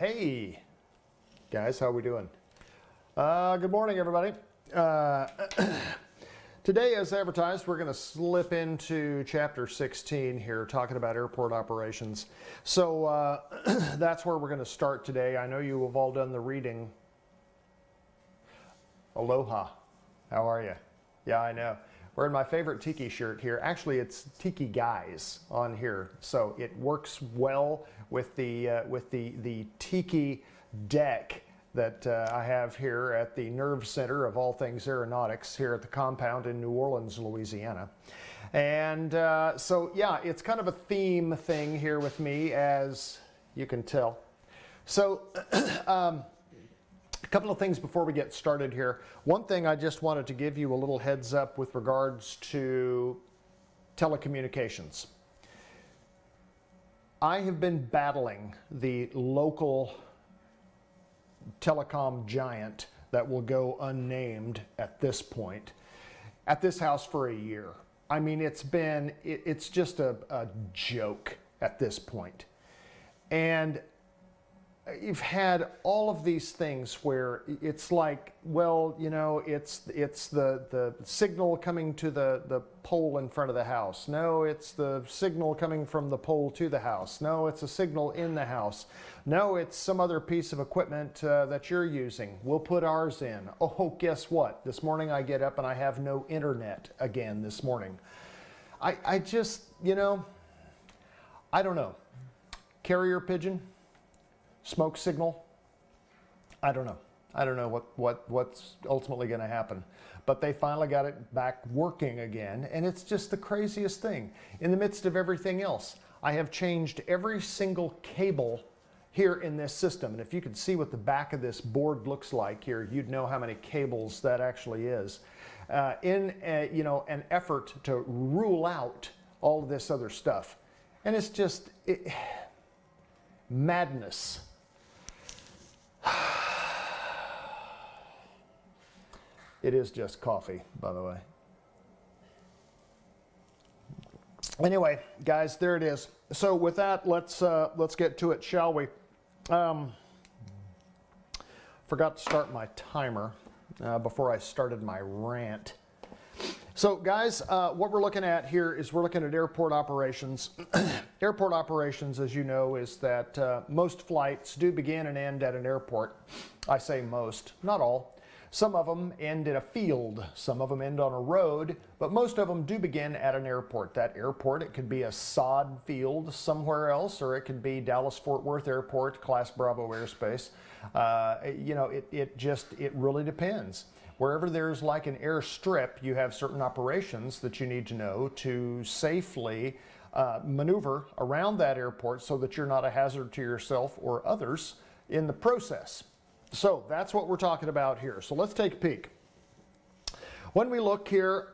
Hey, guys, how we doing? Good morning, everybody. Today, as advertised, we're going to slip into Chapter 16 here, talking about airport operations. So that's where we're going to start today. I know you have all done the reading. Aloha. How are you? Yeah, I know. Wearing my favorite tiki shirt here. Actually, it's Tiki Guys on here, so it works well with the tiki deck that I have here at the nerve center of all things aeronautics here at the compound in New Orleans, Louisiana. And so, yeah, it's kind of a theme thing here with me, as you can tell. So, a couple of things before we get started here. One thing I just wanted to give you a little heads up with regards to telecommunications. I have been battling the local telecom giant that will go unnamed at this point at this house for a year. I mean, it's just a joke at this point. And you've had all of these things where it's like, well, you know, it's the signal coming to the pole in front of the house. No, it's the signal coming from the pole to the house. No, it's a signal in the house. No, it's some other piece of equipment that you're using. We'll put ours in. Oh, guess what? This morning I get up and I have no internet again this morning. I just, you know, I don't know. Carrier pigeon? Smoke signal? I don't know. I don't know what's ultimately going to happen. But they finally got it back working again, and it's just the craziest thing. In the midst of everything else, I have changed every single cable here in this system. And if you could see what the back of this board looks like here, you'd know how many cables that actually is. In an effort to rule out all of this other stuff. And it's just madness. It is just coffee, by the way. Anyway, guys, there it is. So with that, let's get to it, shall we? Forgot to start my timer before I started my rant. So, guys, what we're looking at here is we're looking at airport operations. Airport operations, as you know, is that most flights do begin and end at an airport. I say most, not all. Some of them end in a field, some of them end on a road, but most of them do begin at an airport. That airport, it could be a sod field somewhere else, or it could be Dallas-Fort Worth Airport, Class Bravo airspace. It really depends. Wherever there's like an airstrip, you have certain operations that you need to know to safely maneuver around that airport so that you're not a hazard to yourself or others in the process. So that's what we're talking about here. So let's take a peek. When we look here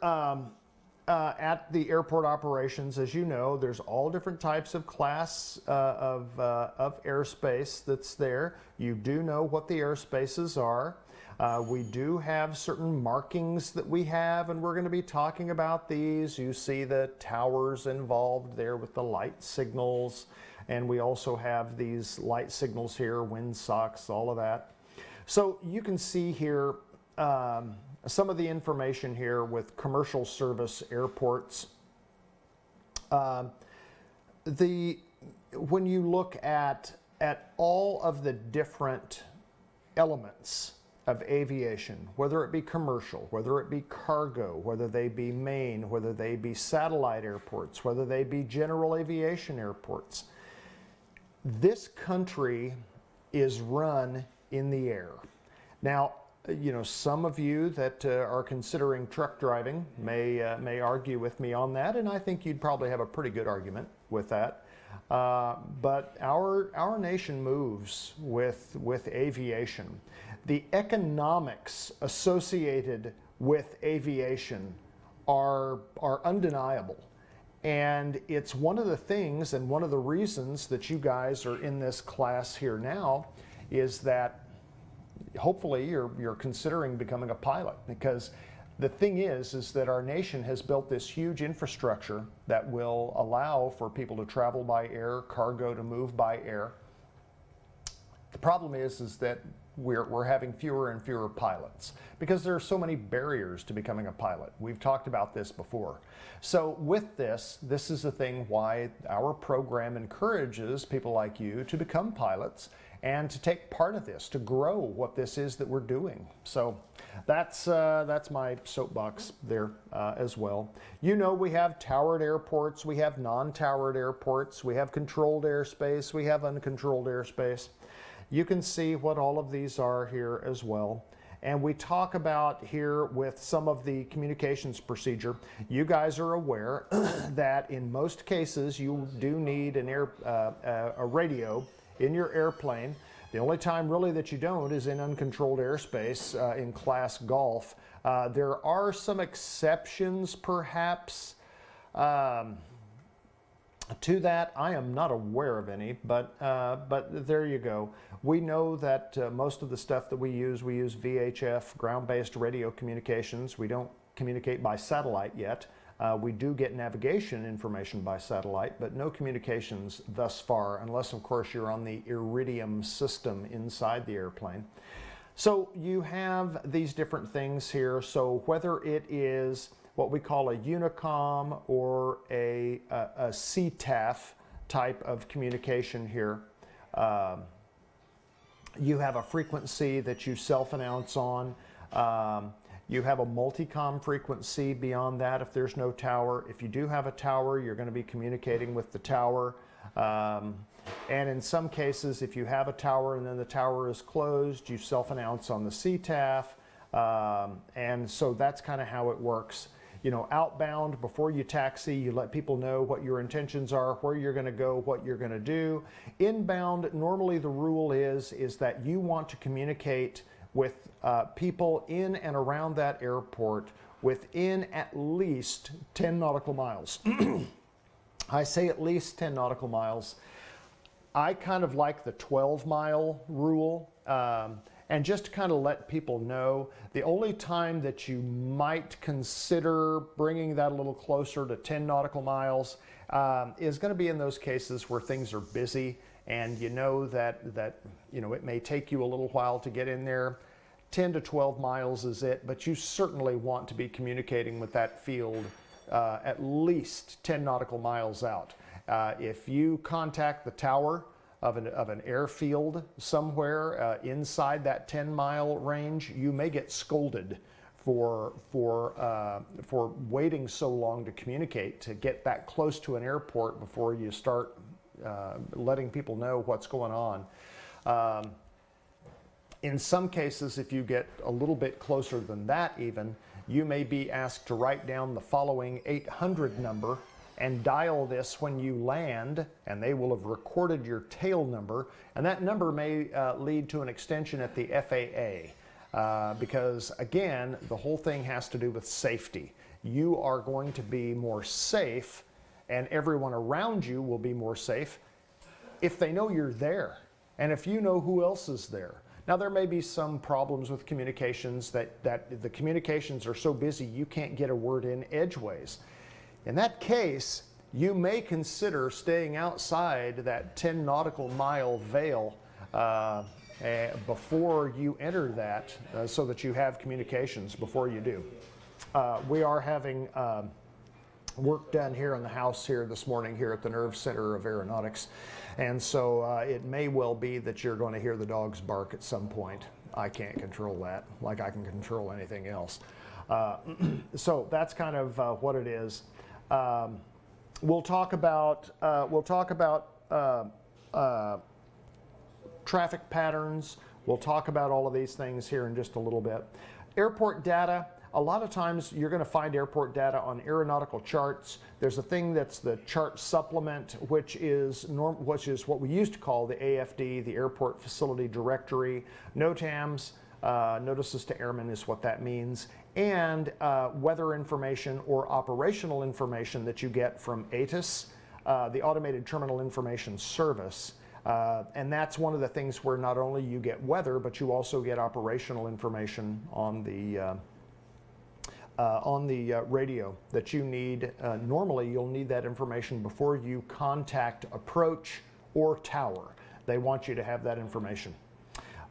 at the airport operations, as you know, there's all different types of class of airspace that's there. You do know what the airspaces are. We do have certain markings that we have, and we're going to be talking about these. You see the towers involved there with the light signals, and we also have these light signals here, wind socks, all of that. So you can see here some of the information here with commercial service airports. When you look at all of the different elements of aviation, whether it be commercial, whether it be cargo, whether they be main, whether they be satellite airports, whether they be general aviation airports, this country is run in the air. Now, you know, some of you that are considering truck driving may argue with me on that, and I think you'd probably have a pretty good argument with that. But our nation moves with aviation. The economics associated with aviation are undeniable. And it's one of the things and one of the reasons that you guys are in this class here now is that hopefully you're considering becoming a pilot, because the thing is that our nation has built this huge infrastructure that will allow for people to travel by air, cargo to move by air. The problem is that we're having fewer and fewer pilots because there are so many barriers to becoming a pilot. We've talked about this before. So with this is the thing why our program encourages people like you to become pilots and to take part of this, to grow what this is that we're doing. So that's my soapbox there as well. You know, we have towered airports, we have non-towered airports, we have controlled airspace, we have uncontrolled airspace. You can see what all of these are here as well. And we talk about here with some of the communications procedure. You guys are aware that in most cases you do need a radio in your airplane. The only time really that you don't is in uncontrolled airspace in class golf. There are some exceptions perhaps to that. I am not aware of any, but there you go. We know that most of the stuff that we use VHF, ground-based radio communications. We don't communicate by satellite yet. We do get navigation information by satellite, but no communications thus far, unless of course you're on the Iridium system inside the airplane. So you have these different things here. So whether it is what we call a unicom or a CTAF type of communication here, you have a frequency that you self-announce on. You have a multicom frequency beyond that if there's no tower. If you do have a tower, you're going to be communicating with the tower. And in some cases, if you have a tower and then the tower is closed, you self-announce on the CTAF. And so that's kind of how it works. You know, outbound, before you taxi, you let people know what your intentions are, where you're going to go, what you're going to do. Inbound, normally the rule is that you want to communicate with people in and around that airport within at least 10 nautical miles. I say at least 10 nautical miles. I kind of like the 12-mile rule. And just to kind of let people know, the only time that you might consider bringing that a little closer to 10 nautical miles is going to be in those cases where things are busy and you know that you know it may take you a little while to get in there. 10 to 12 miles is it, but you certainly want to be communicating with that field at least 10 nautical miles out. If you contact the tower of an airfield somewhere inside that 10-mile range, you may get scolded for waiting so long to communicate, to get that close to an airport before you start letting people know what's going on. In some cases, if you get a little bit closer than that even, you may be asked to write down the following 800 number and dial this when you land, and they will have recorded your tail number, and that number may lead to an extension at the FAA because, again, the whole thing has to do with safety. You are going to be more safe, and everyone around you will be more safe if they know you're there, and if you know who else is there. Now, there may be some problems with communications that the communications are so busy you can't get a word in edgeways. In that case, you may consider staying outside that 10 nautical mile veil before you enter that so that you have communications before you do. We are having work done here in the house here this morning here at the Nerve Center of Aeronautics, and so it may well be that you're going to hear the dogs bark at some point. I can't control that like I can control anything else. So that's kind of what it is. We'll talk about traffic patterns. We'll talk about all of these things here in just a little bit. Airport data. A lot of times you're going to find airport data on aeronautical charts. There's a thing that's the chart supplement, which is what we used to call the AFD, the Airport Facility Directory. NOTAMs, notices to airmen, is what that means. And weather information or operational information that you get from ATIS, the Automated Terminal Information Service. And that's one of the things where not only you get weather, but you also get operational information on the radio that you need. Normally, you'll need that information before you contact approach or tower. They want you to have that information.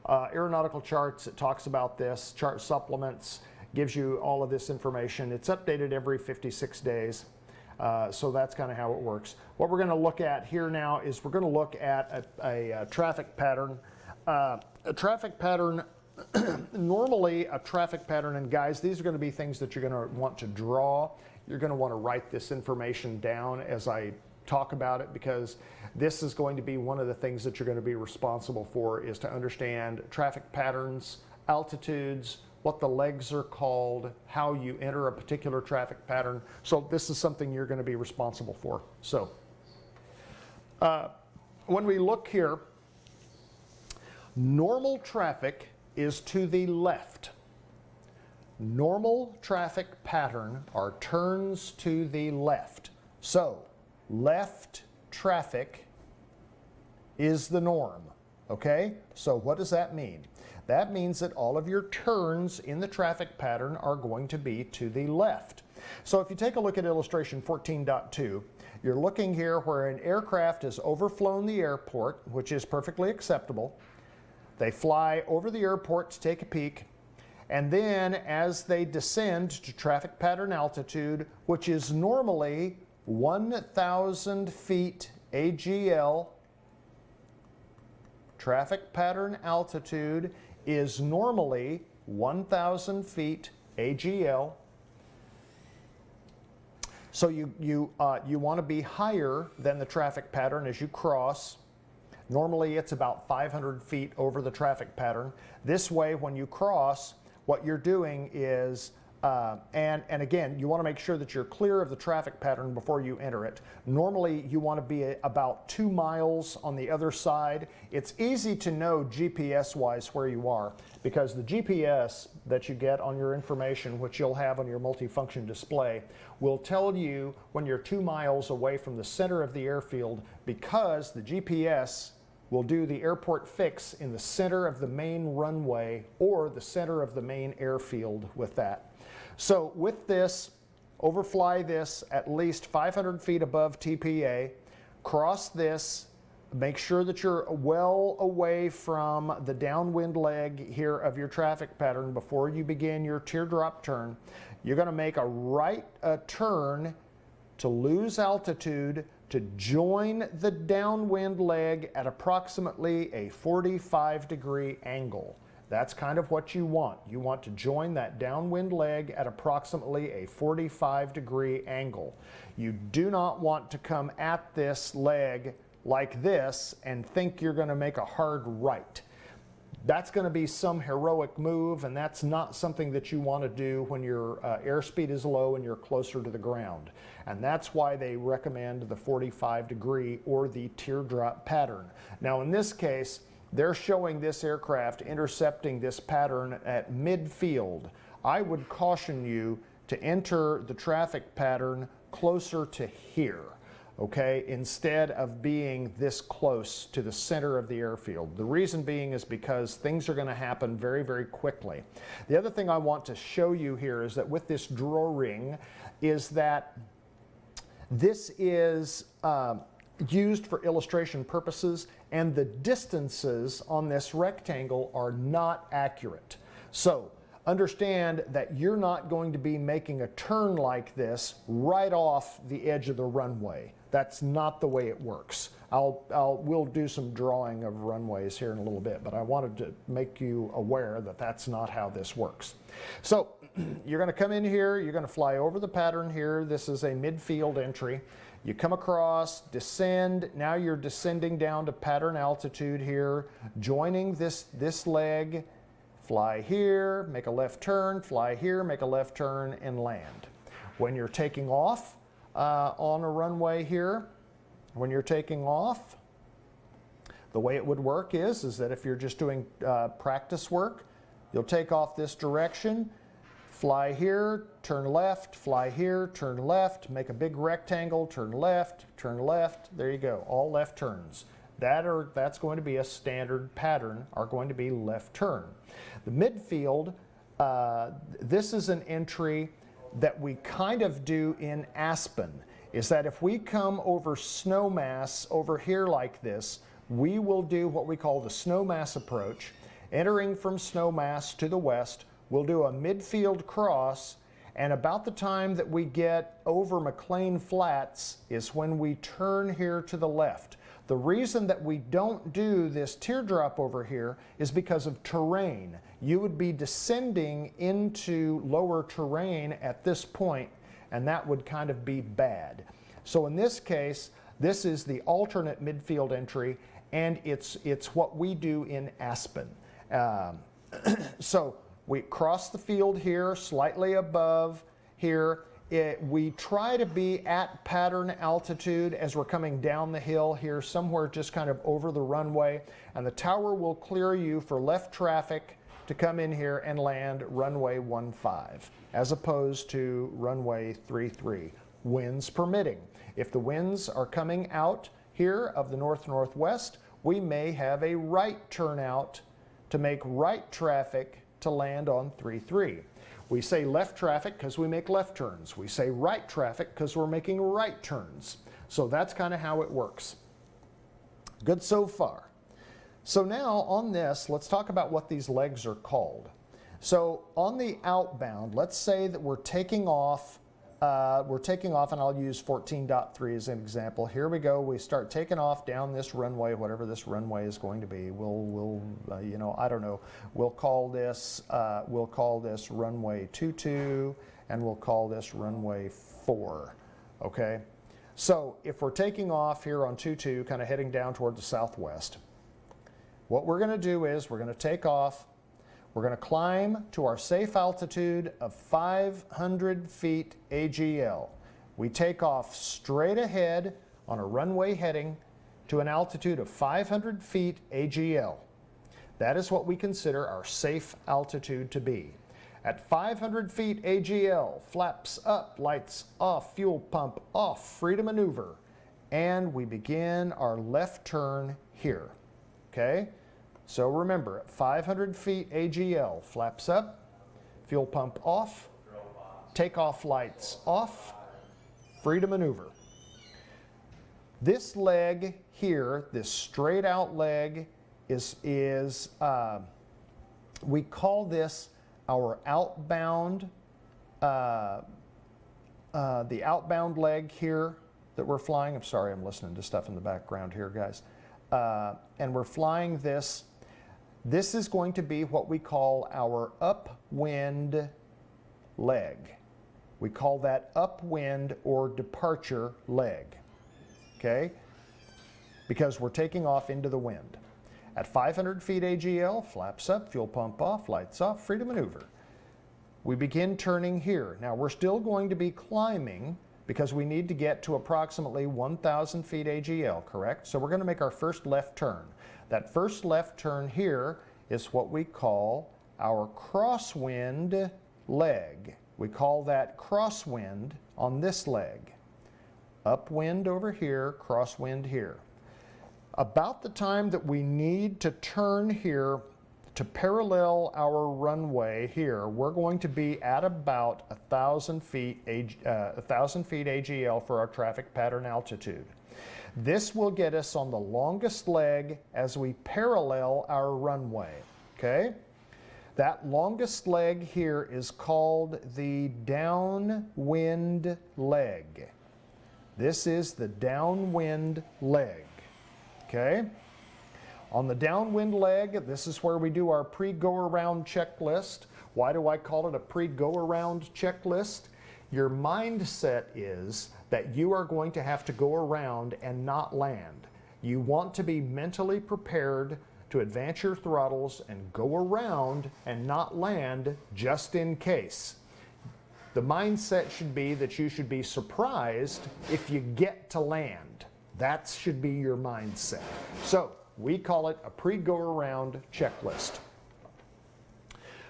Aeronautical charts, it talks about this. Chart supplements gives you all of this information. It's updated every 56 days. So that's kind of how it works. What we're going to look at here now is we're going to look at a traffic pattern. A traffic pattern, normally a traffic pattern, and guys, these are going to be things that you're going to want to draw. You're going to want to write this information down as I talk about it, because this is going to be one of the things that you're going to be responsible for, is to understand traffic patterns, altitudes, what the legs are called, how you enter a particular traffic pattern. So this is something you're going to be responsible for. So when we look here, normal traffic is to the left. Normal traffic pattern are turns to the left. So left traffic is the norm, okay? So what does that mean? That means that all of your turns in the traffic pattern are going to be to the left. So if you take a look at illustration 14.2, you're looking here where an aircraft has overflown the airport, which is perfectly acceptable. They fly over the airport to take a peek, and then as they descend to traffic pattern altitude, which is normally 1,000 feet AGL, traffic pattern altitude is normally 1,000 feet AGL. So you want to be higher than the traffic pattern as you cross. Normally it's about 500 feet over the traffic pattern. This way, when you cross, what you're doing is, and again, you want to make sure that you're clear of the traffic pattern before you enter it. Normally you want to be about 2 miles on the other side. It's easy to know GPS-wise where you are, because the GPS that you get on your information, which you'll have on your multifunction display, will tell you when you're 2 miles away from the center of the airfield, because the GPS will do the airport fix in the center of the main runway or the center of the main airfield with that. So with this, overfly this at least 500 feet above TPA, cross this, make sure that you're well away from the downwind leg here of your traffic pattern before you begin your teardrop turn. You're going to make a right turn to lose altitude, to join the downwind leg at approximately a 45-degree angle. That's kind of what you want. You want to join that downwind leg at approximately a 45-degree angle. You do not want to come at this leg like this and think you're going to make a hard right. That's going to be some heroic move, and that's not something that you want to do when your airspeed is low and you're closer to the ground. And that's why they recommend the 45-degree or the teardrop pattern. Now in this case, they're showing this aircraft intercepting this pattern at midfield. I would caution you to enter the traffic pattern closer to here, okay, instead of being this close to the center of the airfield. The reason being is because things are going to happen very, very quickly. The other thing I want to show you here is that with this draw ring is that this is used for illustration purposes, and the distances on this rectangle are not accurate. So understand that you're not going to be making a turn like this right off the edge of the runway. That's not the way it works. We'll do some drawing of runways here in a little bit, but I wanted to make you aware that that's not how this works. So you're going to come in here, you're going to fly over the pattern here. This is a midfield entry. You come across, descend, now you're descending down to pattern altitude here, joining this leg, fly here, make a left turn, fly here, make a left turn, and land. When you're taking off on a runway here, when you're taking off, the way it would work is that if you're just doing practice work, you'll take off this direction, fly here, turn left, fly here, turn left, make a big rectangle, turn left, there you go, all left turns. That's going to be a standard pattern, are going to be left turn. The midfield, this is an entry that we kind of do in Aspen, is that if we come over Snowmass over here like this, we will do what we call the snowmass approach. Entering from snowmass to the west, we'll do a midfield cross, and about the time that we get over McLean Flats is when we turn here to the left. The reason that we don't do this teardrop over here is because of terrain. You would be descending into lower terrain at this point, and that would kind of be bad. So in this case, this is the alternate midfield entry, and it's what we do in Aspen. So we cross the field here, slightly above here. We try to be at pattern altitude as we're coming down the hill here, somewhere just kind of over the runway, and the tower will clear you for left traffic to come in here and land runway 15, as opposed to runway 33, winds permitting. If the winds are coming out here of the north-northwest, we may have a right turnout to make right traffic to land on 33. We say left traffic because we make left turns. We say right traffic because we're making right turns. So that's kind of how it works. Good so far. So now on this, let's talk about what these legs are called. So on the outbound, let's say that we're taking off, and I'll use 14.3 as an example. Here we go. We start taking off down this runway, whatever this runway is going to be. We'll I don't know. We'll call this runway 22, and we'll call this runway 4. Okay. So if we're taking off here on 22, kind of heading down toward the southwest, what we're going to do is we're going to take off. We're going to climb to our safe altitude of 500 feet AGL. We take off straight ahead on a runway heading to an altitude of 500 feet AGL. That is what we consider our safe altitude to be. At 500 feet AGL, flaps up, lights off, fuel pump off, free to maneuver, and we begin our left turn here. Okay? So remember, at 500 feet AGL, flaps up, fuel pump off, takeoff lights off, free to maneuver. This leg here, this straight out leg, we call this our outbound, the outbound leg here that we're flying. I'm sorry, I'm listening to stuff in the background here, guys. And we're flying this. This is going to be what we call our upwind leg. We call that upwind or departure leg, okay? Because we're taking off into the wind. At 500 feet AGL, flaps up, fuel pump off, lights off, free to maneuver. We begin turning here. Now we're still going to be climbing because we need to get to approximately 1,000 feet AGL, correct? So we're going to make our first left turn. That first left turn here is what we call our crosswind leg. We call that crosswind on this leg. Upwind over here, crosswind here. About the time that we need to turn here to parallel our runway here, we're going to be at about 1,000 feet AGL for our traffic pattern altitude. This will get us on the longest leg as we parallel our runway, okay? That longest leg here is called the downwind leg. This is the downwind leg, okay? On the downwind leg, this is where we do our pre-go-around checklist. Why do I call it a pre-go-around checklist? Your mindset is that you are going to have to go around and not land. You want to be mentally prepared to advance your throttles and go around and not land just in case. The mindset should be that you should be surprised if you get to land. That should be your mindset. So we call it a pre-go-around checklist.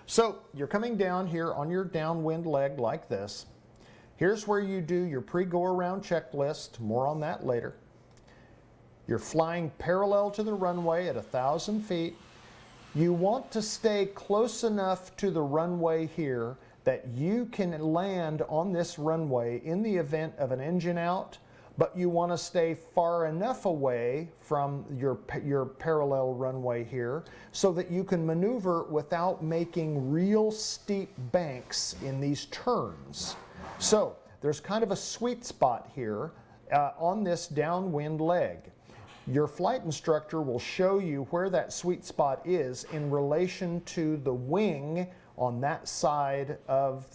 So you're coming down here on your downwind leg like this. Here's where you do your pre-go-around checklist. More on that later. You're flying parallel to the runway at 1,000 feet. You want to stay close enough to the runway here that you can land on this runway in the event of an engine out, but you want to stay far enough away from your parallel runway here so that you can maneuver without making real steep banks in these turns. So there's kind of a sweet spot here on this downwind leg. Your flight instructor will show you where that sweet spot is in relation to the wing on that side of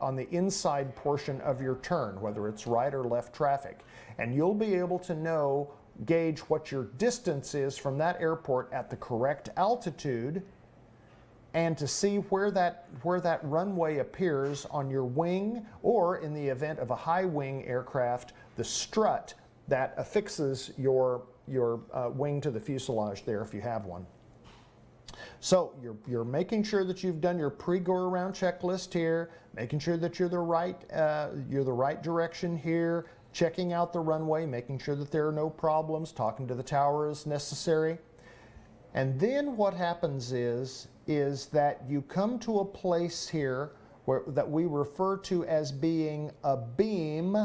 on the inside portion of your turn, whether it's right or left traffic. And you'll be able to gauge what your distance is from that airport at the correct altitude, and to see where that runway appears on your wing, or in the event of a high wing aircraft, the strut that affixes your wing to the fuselage there if you have one. So you're making sure that you've done your pre-go around checklist here, making sure that you're the right direction here, checking out the runway, making sure that there are no problems, talking to the tower as necessary. And then what happens is that you come to a place here that we refer to as being a beam,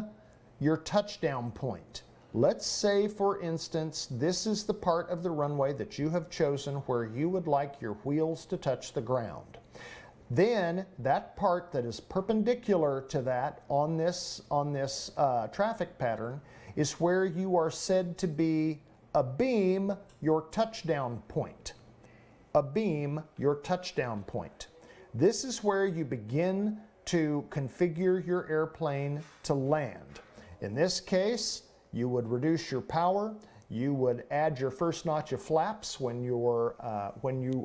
your touchdown point. Let's say, for instance, this is the part of the runway that you have chosen where you would like your wheels to touch the ground. Then that part that is perpendicular to that on this traffic pattern is where you are said to be a beam, your touchdown point. A beam, your touchdown point. This is where you begin to configure your airplane to land. In this case, you would reduce your power. You would add your first notch of flaps when you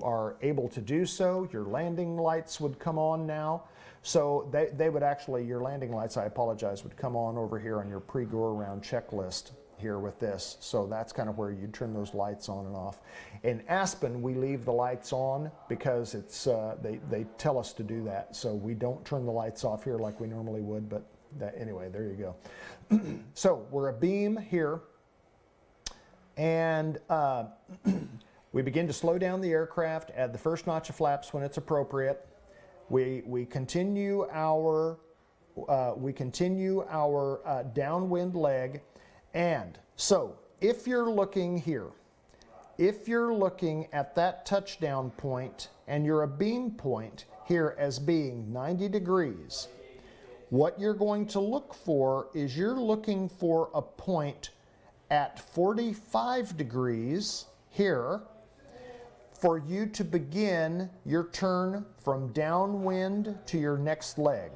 are able to do so. Your landing lights would come on now. So they would actually, your landing lights, I apologize, would come on over here on your pre-go around checklist here with this. So that's kind of where you turn those lights on and off. In Aspen, we leave the lights on because it's they tell us to do that. So we don't turn the lights off here like we normally would, but anyway, there you go. So we're a beam here, and we begin to slow down the aircraft, add the first notch of flaps when it's appropriate. We continue our downwind leg, and so if you're looking here, if you're looking at that touchdown point and you're a beam point here as being 90 degrees, what you're going to look for is you're looking for a point at 45 degrees here for you to begin your turn from downwind to your next leg.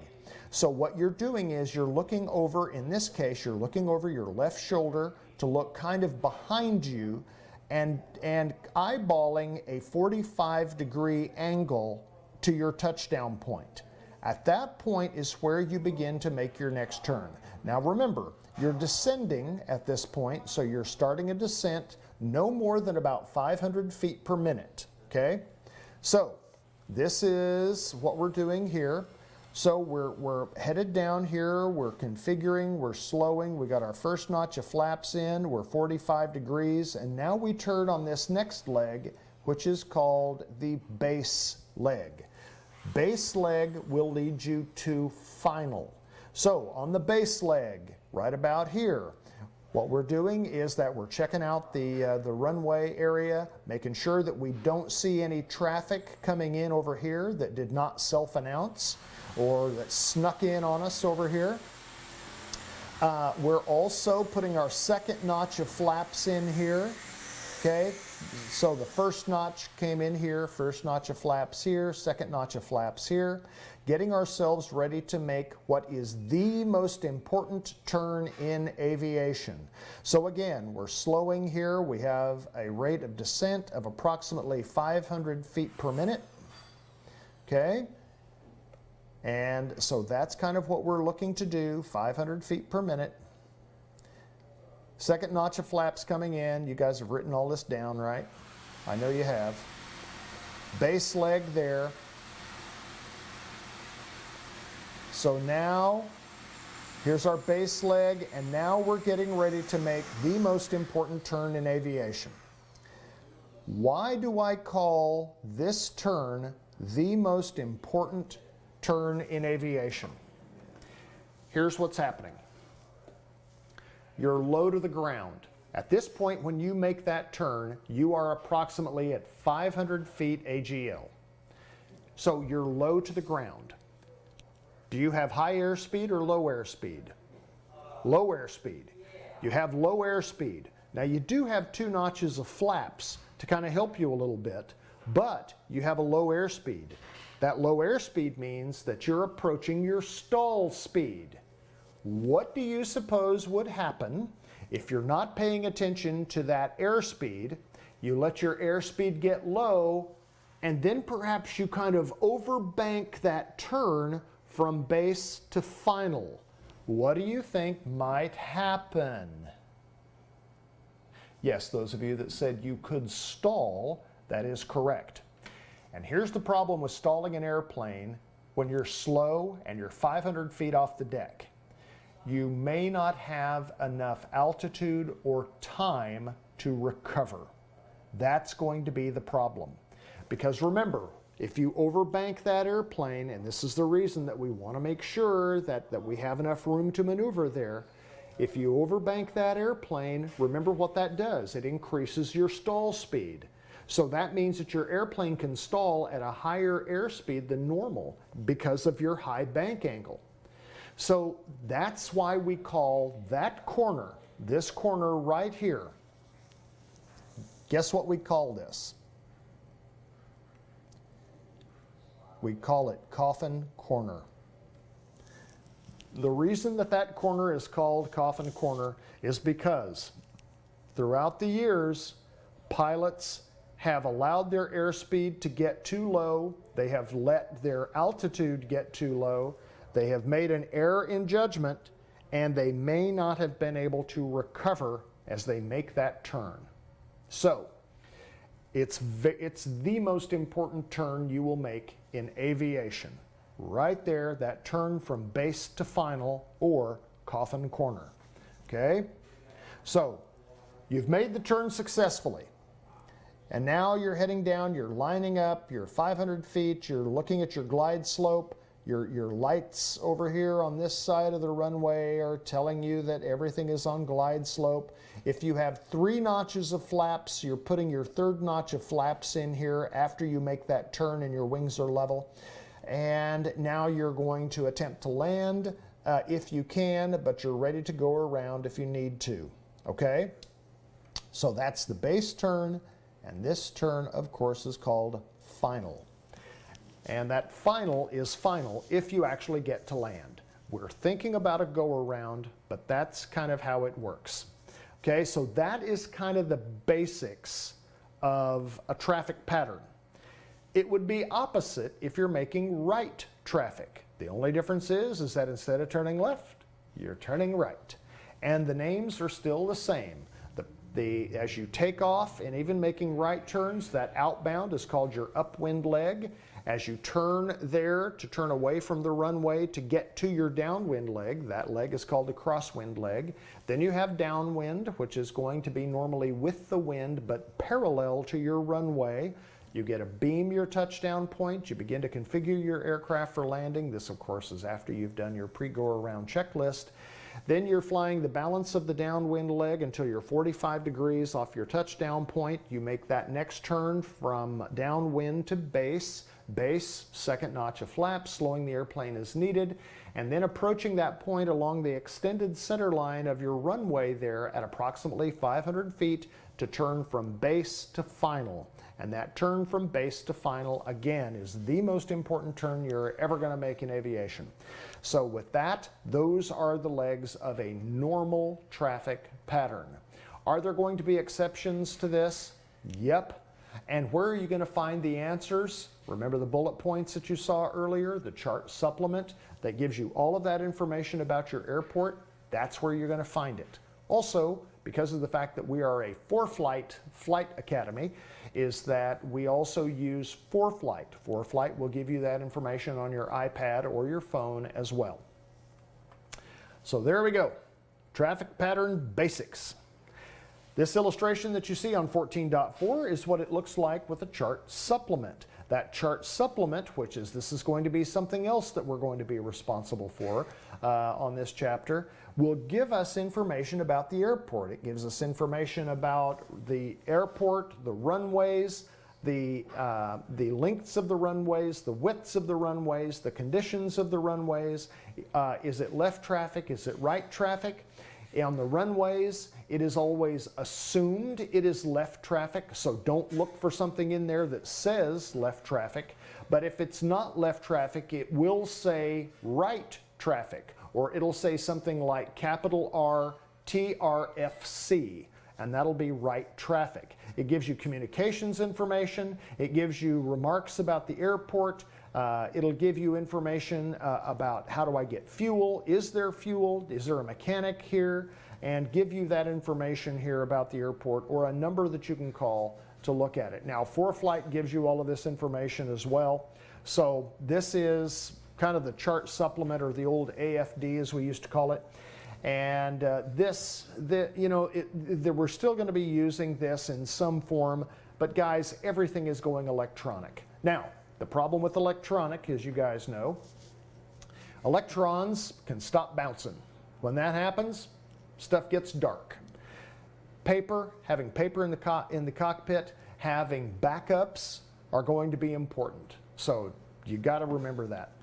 So what you're doing is you're looking over, in this case, you're looking over your left shoulder to look kind of behind you and eyeballing a 45-degree angle to your touchdown point. At that point is where you begin to make your next turn. Now remember, you're descending at this point, so you're starting a descent no more than about 500 feet per minute, okay? So this is what we're doing here. So we're headed down here, we're configuring, we're slowing, we got our first notch of flaps in, we're 45 degrees, and now we turn on this next leg, which is called the base leg. Base leg will lead you to final. So on the base leg, right about here, what we're doing is that we're checking out the runway area, making sure that we don't see any traffic coming in over here that did not self-announce or that snuck in on us over here. We're also putting our second notch of flaps in here, okay? So the first notch came in here, first notch of flaps here, second notch of flaps here, getting ourselves ready to make what is the most important turn in aviation. So again, we're slowing here. We have a rate of descent of approximately 500 feet per minute, okay? And so that's kind of what we're looking to do, 500 feet per minute. Second notch of flaps coming in. You guys have written all this down, right? I know you have. Base leg there. So now, here's our base leg, and now we're getting ready to make the most important turn in aviation. Why do I call this turn the most important turn in aviation? Here's what's happening. you're low to the ground. At this point, when you make that turn, you are approximately at 500 feet AGL. So you're low to the ground. Do you have high airspeed or low airspeed? Low airspeed. You have low airspeed. Now you do have 2 notches of flaps to kind of help you a little bit, but you have a low airspeed. That low airspeed means that you're approaching your stall speed. What do you suppose would happen if you're not paying attention to that airspeed? You let your airspeed get low, and then perhaps you kind of overbank that turn from base to final. What do you think might happen? Yes, those of you that said you could stall, that is correct. And here's the problem with stalling an airplane when you're slow and you're 500 feet off the deck. You may not have enough altitude or time to recover. That's going to be the problem. Because remember, if you overbank that airplane, and this is the reason that we want to make sure that we have enough room to maneuver there, if you overbank that airplane, remember what that does. It increases your stall speed. So that means that your airplane can stall at a higher airspeed than normal because of your high bank angle. So that's why we call that corner, this corner right here, guess what we call this? We call it coffin corner. The reason that that corner is called coffin corner is because throughout the years, pilots have allowed their airspeed to get too low. They have let their altitude get too low. They have made an error in judgment, and they may not have been able to recover as they make that turn. So, it's the most important turn you will make in aviation. Right there, that turn from base to final, or coffin corner. Okay? So, you've made the turn successfully. And now you're heading down, you're lining up, you're 500 feet, you're looking at your glide slope. Your lights over here on this side of the runway are telling you that everything is on glide slope. If you have 3 notches of flaps, you're putting your 3rd notch of flaps in here after you make that turn and your wings are level. And now you're going to attempt to land if you can, but you're ready to go around if you need to. Okay? So that's the base turn, and this turn, of course, is called final. And that final is final if you actually get to land. We're thinking about a go-around, but that's kind of how it works. Okay, so that is kind of the basics of a traffic pattern. It would be opposite if you're making right traffic. The only difference is that instead of turning left, you're turning right. And the names are still the same. As you take off and even making right turns, that outbound is called your upwind leg. As you turn there to turn away from the runway to get to your downwind leg, that leg is called a crosswind leg. Then you have downwind, which is going to be normally with the wind but parallel to your runway. You get to beam your touchdown point. You begin to configure your aircraft for landing. This, of course, is after you've done your pre-go-around checklist. Then you're flying the balance of the downwind leg until you're 45 degrees off your touchdown point. You make that next turn from downwind to base. Base, 2nd notch of flaps, slowing the airplane as needed, and then approaching that point along the extended center line of your runway there at approximately 500 feet to turn from base to final. And that turn from base to final, again, is the most important turn you're ever going to make in aviation. So with that, those are the legs of a normal traffic pattern. Are there going to be exceptions to this? Yep. And where are you going to find the answers? Remember the bullet points that you saw earlier, the chart supplement that gives you all of that information about your airport? That's where you're going to find it. Also, because of the fact that we are a flight academy, is that we also use ForeFlight. ForeFlight will give you that information on your iPad or your phone as well. So there we go. Traffic pattern basics. This illustration that you see on 14.4 is what it looks like with a chart supplement. That chart supplement, which is this is going to be something else that we're going to be responsible for on this chapter, will give us information about the airport. It gives us information about the airport, the runways, the lengths of the runways, the widths of the runways, the conditions of the runways. Is it left traffic? Is it right traffic? On the runways, it is always assumed it is left traffic, so don't look for something in there that says left traffic. But if it's not left traffic, it will say right traffic, or it'll say something like capital R TRFC, and that'll be right traffic. It gives you communications information, it gives you remarks about the airport, it'll give you information about how do I get fuel, is there fuel, is there a mechanic here, and give you that information here about the airport or a number that you can call to look at it. Now, ForeFlight gives you all of this information as well. So this is kind of the chart supplement, or the old AFD as we used to call it. And we're still going to be using this in some form, but guys, everything is going electronic. Now, the problem with electronic, as you guys know, electrons can stop bouncing. When that happens, stuff gets dark. Having paper in the cockpit, having backups are going to be important. So you got to remember that.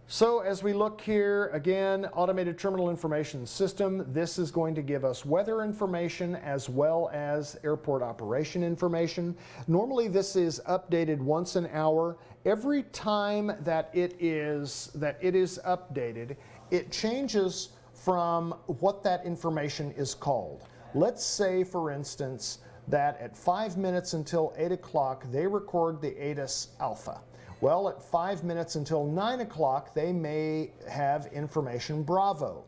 So as we look here, again, Automated Terminal Information System, this is going to give us weather information as well as airport operation information. Normally this is updated once an hour. Every time that it is updated, it changes from what that information is called. Let's say, for instance, that at 5 minutes until 8 o'clock, they record the ATIS Alpha. Well, at 5 minutes until 9 o'clock, they may have information Bravo.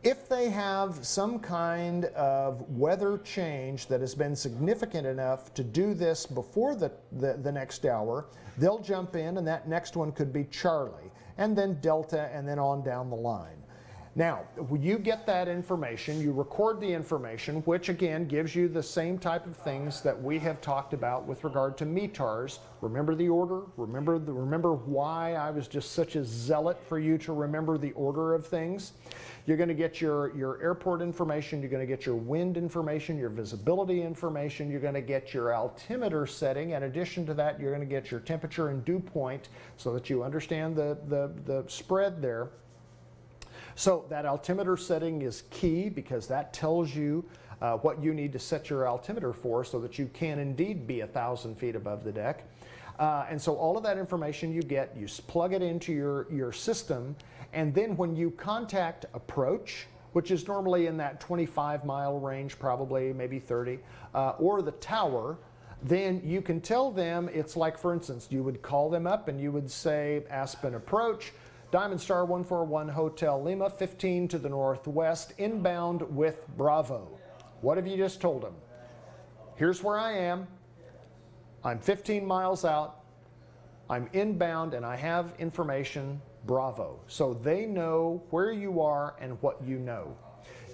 If they have some kind of weather change that has been significant enough to do this before the next hour, they'll jump in, and that next one could be Charlie, and then Delta, and then on down the line. Now, when you get that information, you record the information, which again gives you the same type of things that we have talked about with regard to METARs. Remember the order? Remember why I was just such a zealot for you to remember the order of things? You're going to get your airport information, you're going to get your wind information, your visibility information, you're going to get your altimeter setting. In addition to that, you're going to get your temperature and dew point so that you understand the spread there. So that altimeter setting is key because that tells you what you need to set your altimeter for so that you can indeed be 1,000 feet above the deck. And so all of that information you get, you plug it into your system, and then when you contact approach, which is normally in that 25-mile range, probably maybe 30, or the tower, then you can tell them, it's like, for instance, you would call them up and you would say, Aspen approach, Diamond Star 141 Hotel Lima, 15 to the northwest, inbound with Bravo. What have you just told them? Here's where I am. I'm 15 miles out. I'm inbound and I have information, Bravo. So they know where you are and what you know.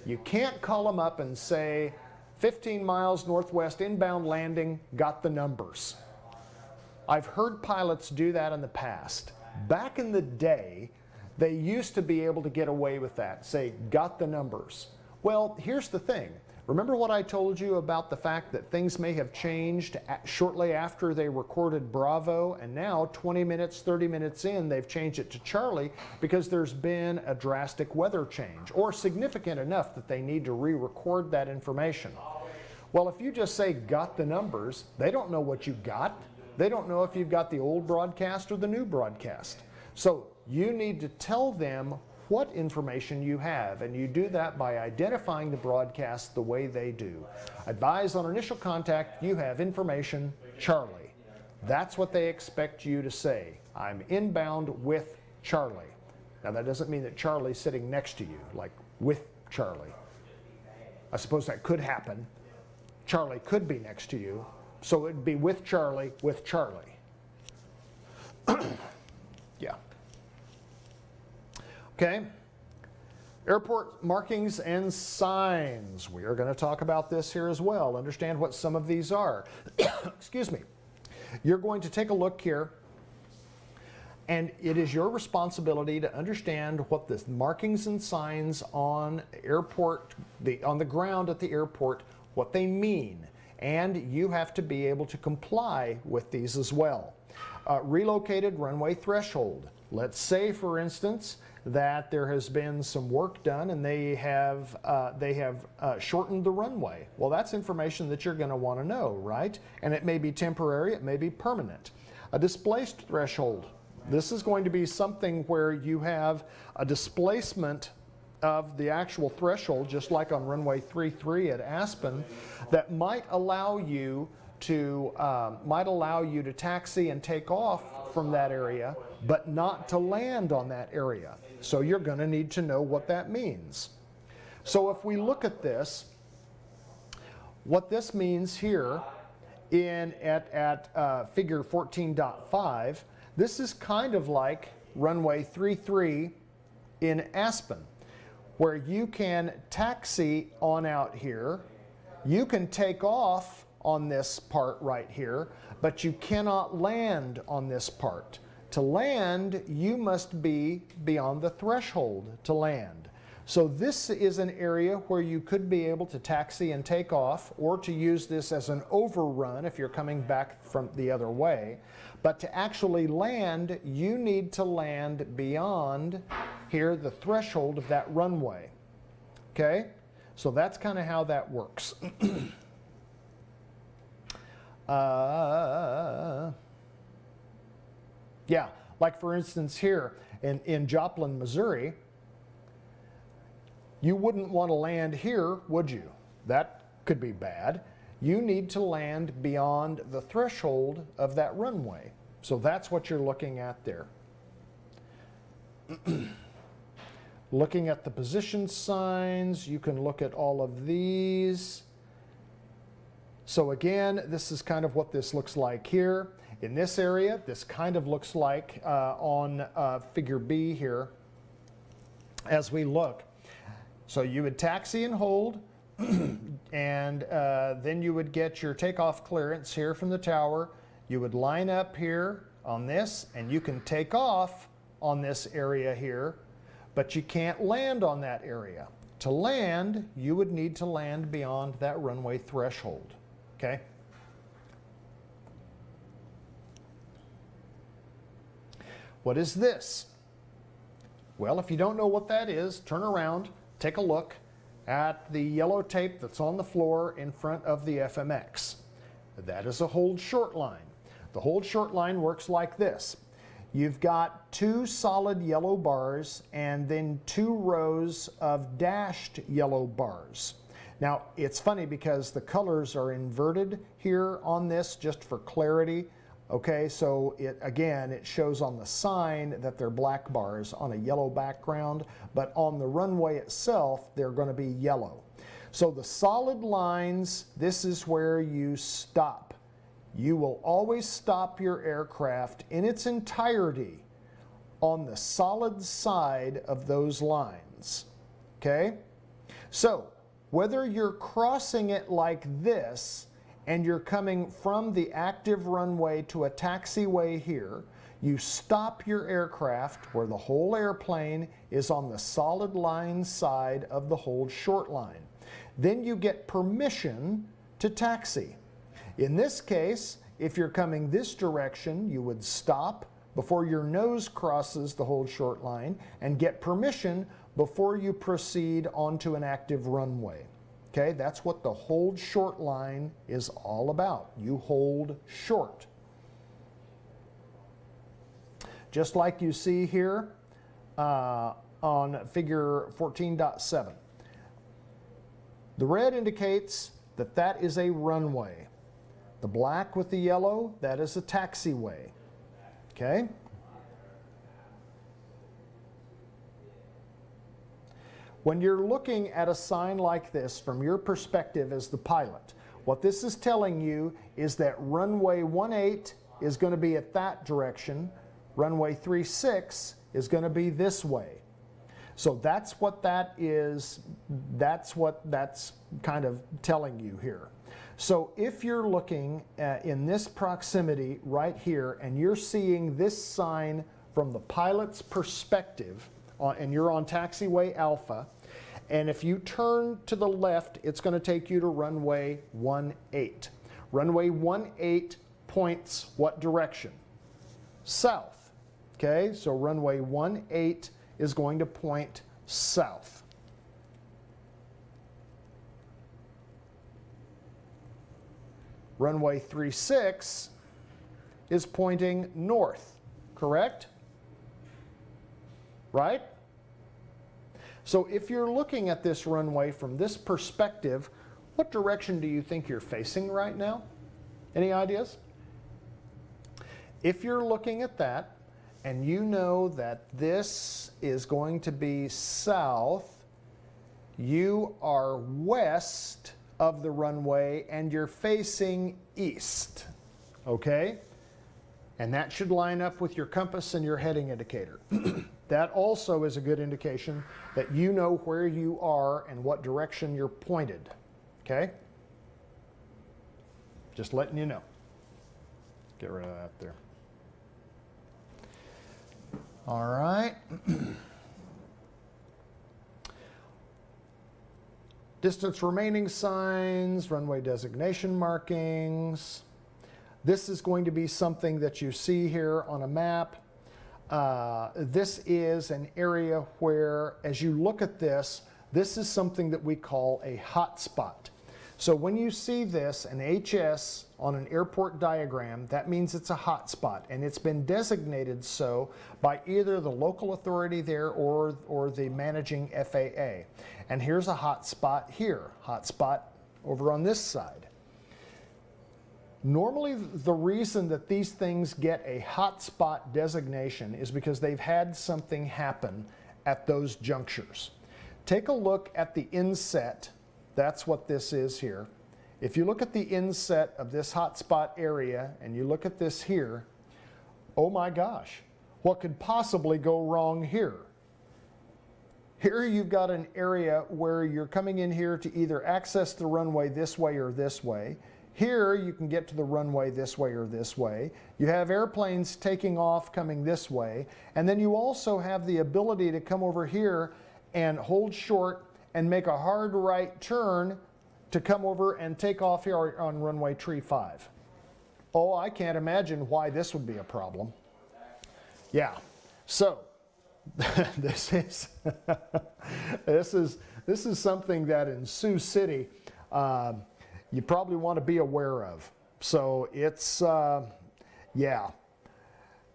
You can't call them up and say, 15 miles northwest, inbound landing, got the numbers. I've heard pilots do that in the past. Back in the day, they used to be able to get away with that, say, got the numbers. Well, here's the thing. Remember what I told you about the fact that things may have changed shortly after they recorded Bravo, and now 20 minutes, 30 minutes in, they've changed it to Charlie because there's been a drastic weather change, or significant enough that they need to re-record that information. Well, if you just say, got the numbers, they don't know what you got. They don't know if you've got the old broadcast or the new broadcast. So you need to tell them what information you have, and you do that by identifying the broadcast the way they do. Advise on initial contact, you have information, Charlie. That's what they expect you to say. I'm inbound with Charlie. Now that doesn't mean that Charlie's sitting next to you, like with Charlie. I suppose that could happen. Charlie could be next to you. So it'd be with Charlie, with Charlie. Yeah. Okay. Airport markings and signs. We are going to talk about this here as well. Understand what some of these are. Excuse me. You're going to take a look here, and it is your responsibility to understand what the markings and signs on on the ground at the airport, what they mean. And you have to be able to comply with these as well. Relocated runway threshold. Let's say, for instance, that there has been some work done and they have shortened the runway. Well, that's information that you're going to want to know, right? And it may be temporary, it may be permanent. A displaced threshold. This is going to be something where you have a displacement of the actual threshold, just like on runway 33 at Aspen, that might allow you to taxi and take off from that area, but not to land on that area. So you're going to need to know what that means. So if we look at this, what this means here at figure 14.5, this is kind of like runway 33 in Aspen, where you can taxi on out here, you can take off on this part right here, but you cannot land on this part. To land, you must be beyond the threshold to land. So this is an area where you could be able to taxi and take off, or to use this as an overrun if you're coming back from the other way. But to actually land, you need to land beyond here, the threshold of that runway. Okay? So that's kind of how that works. Yeah, like for instance here in Joplin, Missouri, you wouldn't want to land here, would you? That could be bad. You need to land beyond the threshold of that runway. So that's what you're looking at there. Looking at the position signs, you can look at all of these. So again, this is kind of what this looks like here. In this area, this kind of looks like on figure B here as we look. So you would taxi and hold, and then you would get your takeoff clearance here from the tower. You would line up here on this, and you can take off on this area here, but you can't land on that area. To land, you would need to land beyond that runway threshold. Okay? What is this? Well, if you don't know what that is, turn around, take a look at the yellow tape that's on the floor in front of the FMX. That is a hold short line. The hold short line works like this. You've got two solid yellow bars and then two rows of dashed yellow bars. Now, it's funny because the colors are inverted here on this just for clarity. Okay, so it shows on the sign that they're black bars on a yellow background, but on the runway itself, they're going to be yellow. So the solid lines, this is where you stop. You will always stop your aircraft in its entirety on the solid side of those lines. Okay? So, whether you're crossing it like this and you're coming from the active runway to a taxiway here, you stop your aircraft where the whole airplane is on the solid line side of the hold short line. Then you get permission to taxi. In this case, if you're coming this direction, you would stop before your nose crosses the hold short line and get permission before you proceed onto an active runway. Okay, that's what the hold short line is all about. You hold short. Just like you see here on figure 14.7. The red indicates that that is a runway. The black with the yellow, that is a taxiway. Okay? When you're looking at a sign like this from your perspective as the pilot, what this is telling you is that runway 18 is going to be at that direction, runway 36 is going to be this way. So that's what that is, that's what that's kind of telling you here. So if you're looking in this proximity right here and you're seeing this sign from the pilot's perspective, and you're on taxiway Alpha, and if you turn to the left, it's going to take you to runway 18. Runway 18 points what direction? South. Okay, so runway 18 is going to point south. Runway 36 is pointing north, correct? Right? So if you're looking at this runway from this perspective, what direction do you think you're facing right now? Any ideas? If you're looking at that, and you know that this is going to be south, you are west of the runway and you're facing east, okay? And that should line up with your compass and your heading indicator. That also is a good indication that you know where you are and what direction you're pointed, okay? Just letting you know. Get rid of that there. All right. Distance remaining signs, runway designation markings. This is going to be something that you see here on a map. This is an area where, as you look at this, this is something that we call a hot spot. So when you see this, an HS on an airport diagram, that means it's a hot spot, and it's been designated so by either the local authority there or the managing FAA. And here's a hot spot here, hot spot over on this side. Normally, the reason that these things get a hot spot designation is because they've had something happen at those junctures. Take a look at the inset. That's what this is here. If you look at the inset of this hotspot area and you look at this here, oh my gosh, what could possibly go wrong here? Here you've got an area where you're coming in here to either access the runway this way or this way. Here you can get to the runway this way or this way. You have airplanes taking off coming this way. And then you also have the ability to come over here and hold short and make a hard right turn to come over and take off here on runway 35. Oh, I can't imagine why this would be a problem. Yeah, so this is something that in Sioux City you probably want to be aware of. So it's yeah.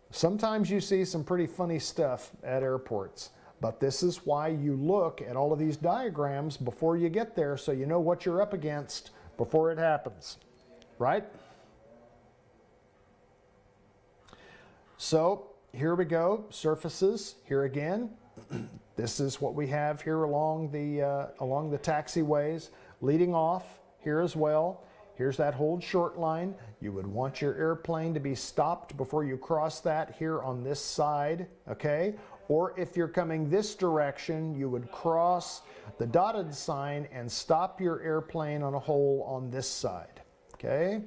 Sometimes you see some pretty funny stuff at airports. But this is why you look at all of these diagrams before you get there so you know what you're up against before it happens, right? So here we go, surfaces, here again. This is what we have here along the taxiways, leading off here as well. Here's that hold short line. You would want your airplane to be stopped before you cross that here on this side, okay? Or if you're coming this direction, you would cross the dotted sign and stop your airplane on a hole on this side, okay?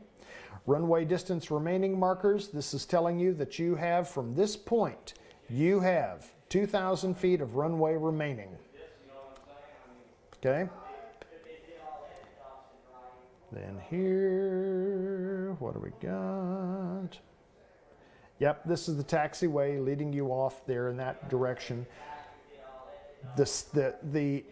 Runway distance remaining markers, this is telling you that you have, from this point, you have 2,000 feet of runway remaining, okay? Then here, what do we got? Yep, this is the taxiway leading you off there in that direction. The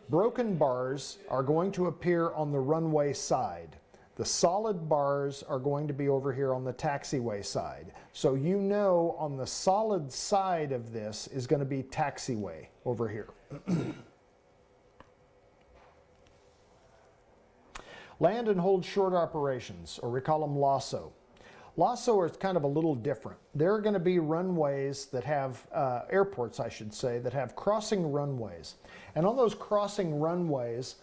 broken bars are going to appear on the runway side. The solid bars are going to be over here on the taxiway side. So you know on the solid side of this is going to be taxiway over here. Land and hold short operations, or we call them LASO. LASO is kind of a little different. There are going to be runways that have, airports I should say, that have crossing runways. And on those crossing runways,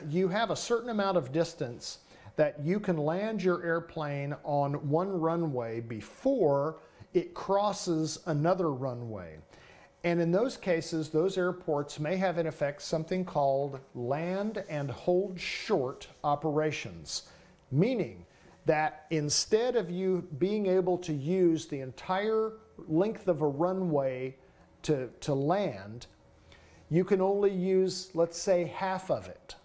you have a certain amount of distance that you can land your airplane on one runway before it crosses another runway. And in those cases, those airports may have in effect something called land and hold short operations, meaning that instead of you being able to use the entire length of a runway to land, you can only use, let's say, half of it.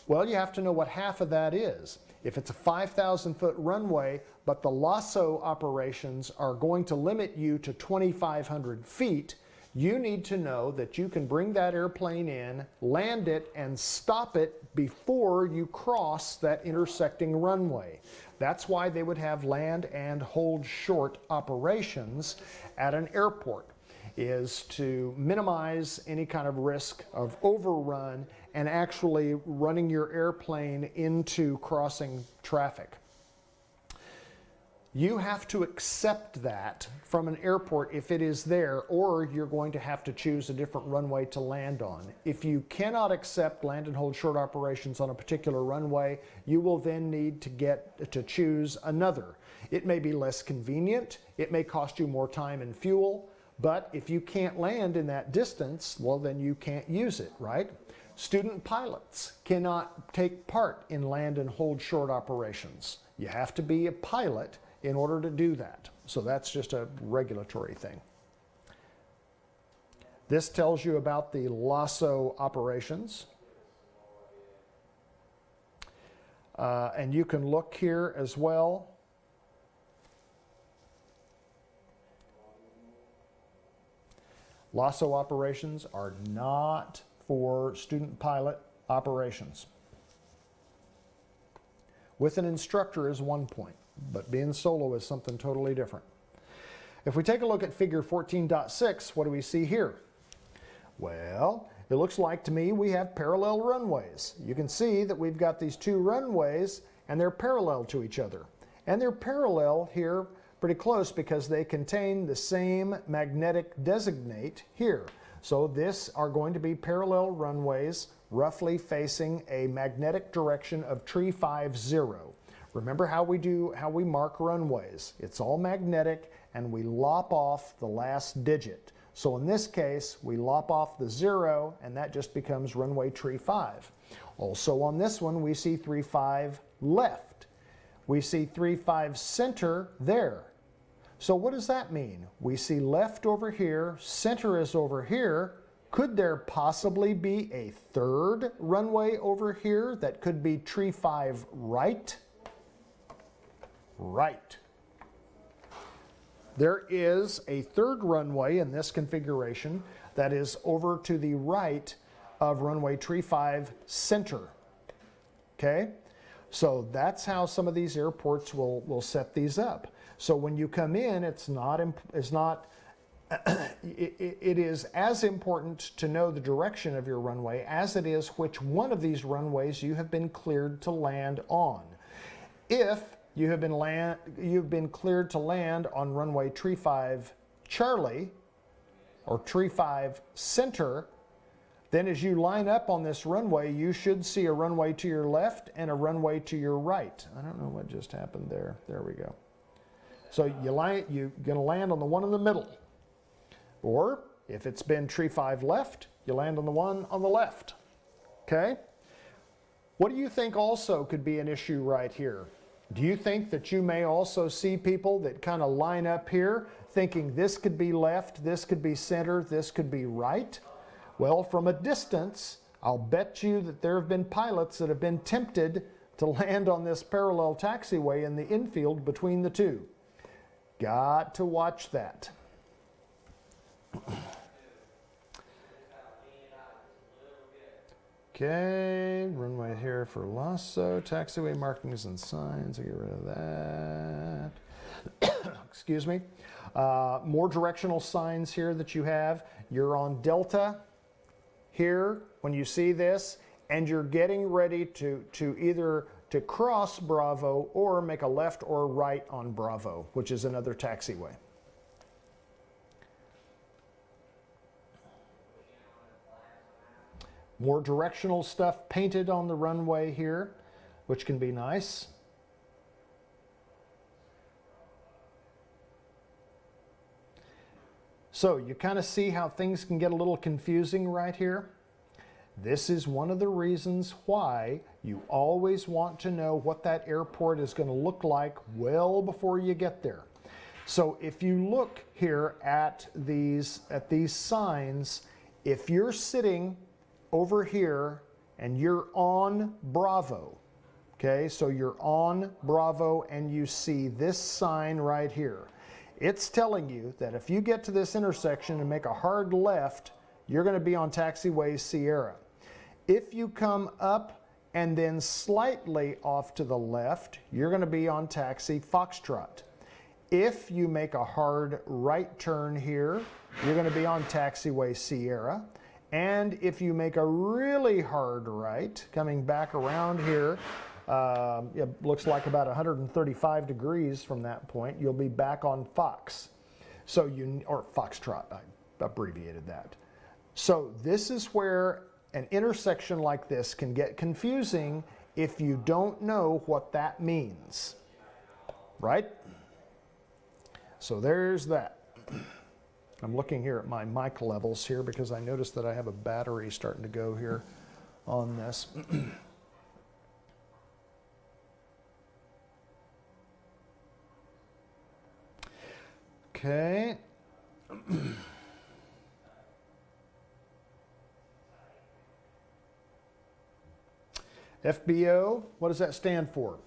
Well, you have to know what half of that is. If it's a 5,000-foot runway, but the lasso operations are going to limit you to 2,500 feet, you need to know that you can bring that airplane in, land it, and stop it before you cross that intersecting runway. That's why they would have land and hold short operations at an airport, is to minimize any kind of risk of overrun and actually running your airplane into crossing traffic. You have to accept that from an airport if it is there, or you're going to have to choose a different runway to land on. If you cannot accept land and hold short operations on a particular runway, you will then need to choose another. It may be less convenient, it may cost you more time and fuel, but if you can't land in that distance, well, then you can't use it, right? Student pilots cannot take part in land and hold short operations. You have to be a pilot in order to do that. So that's just a regulatory thing. This tells you about the lasso operations. And you can look here as well. Lasso operations are not for student pilot operations. With an instructor is one point, but being solo is something totally different. If we take a look at figure 14.6, what do we see here? Well, it looks like to me we have parallel runways. You can see that we've got these two runways and they're parallel to each other. And they're parallel here pretty close because they contain the same magnetic designate here. So this are going to be parallel runways roughly facing a magnetic direction of tree 50. Remember how we mark runways. It's all magnetic and we lop off the last digit. So in this case, we lop off the 0 and that just becomes runway tree 5. Also on this one, we see 35 left. We see 35 center there. So what does that mean? We see left over here, center is over here. Could there possibly be a third runway over here that could be tree 5 right? Right. There is a third runway in this configuration that is over to the right of runway tree 5 center. Okay? So that's how some of these airports will set these up. So when you come in, it is as important to know the direction of your runway as it is which one of these runways you have been cleared to land on. If you've been cleared to land on runway tree 5 Charlie or tree 5 center, then as you line up on this runway, you should see a runway to your left and a runway to your right. I don't know what just happened there. There we go. So you're going to land on the one in the middle. Or if it's been tree 5 left, you land on the one on the left. Okay? What do you think also could be an issue right here? Do you think that you may also see people that kind of line up here thinking this could be left, this could be center, this could be right? Well, from a distance, I'll bet you that there have been pilots that have been tempted to land on this parallel taxiway in the infield between the two. Got to watch that. Okay, runway here for lasso, taxiway markings and signs. I'll get rid of that. Excuse me. More directional signs here that you have. You're on Delta here when you see this, and you're getting ready to either to cross Bravo or make a left or right on Bravo, which is another taxiway. More directional stuff painted on the runway here, which can be nice. So you kind of see how things can get a little confusing right here. This is one of the reasons why you always want to know what that airport is going to look like well before you get there. So if you look here at these signs, if you're sitting over here and you're on Bravo, okay, so you're on Bravo and you see this sign right here, it's telling you that if you get to this intersection and make a hard left, you're going to be on taxiway Sierra. If you come up and then slightly off to the left, you're going to be on taxi Foxtrot. If you make a hard right turn here, you're going to be on taxiway Sierra. And if you make a really hard right, coming back around here, it looks like about 135 degrees from that point, you'll be back on Fox. So or Foxtrot, I abbreviated that. So this is where an intersection like this can get confusing if you don't know what that means, right? So there's that. I'm looking here at my mic levels here because I noticed that I have a battery starting to go here on this. Okay. FBO, what does that stand for?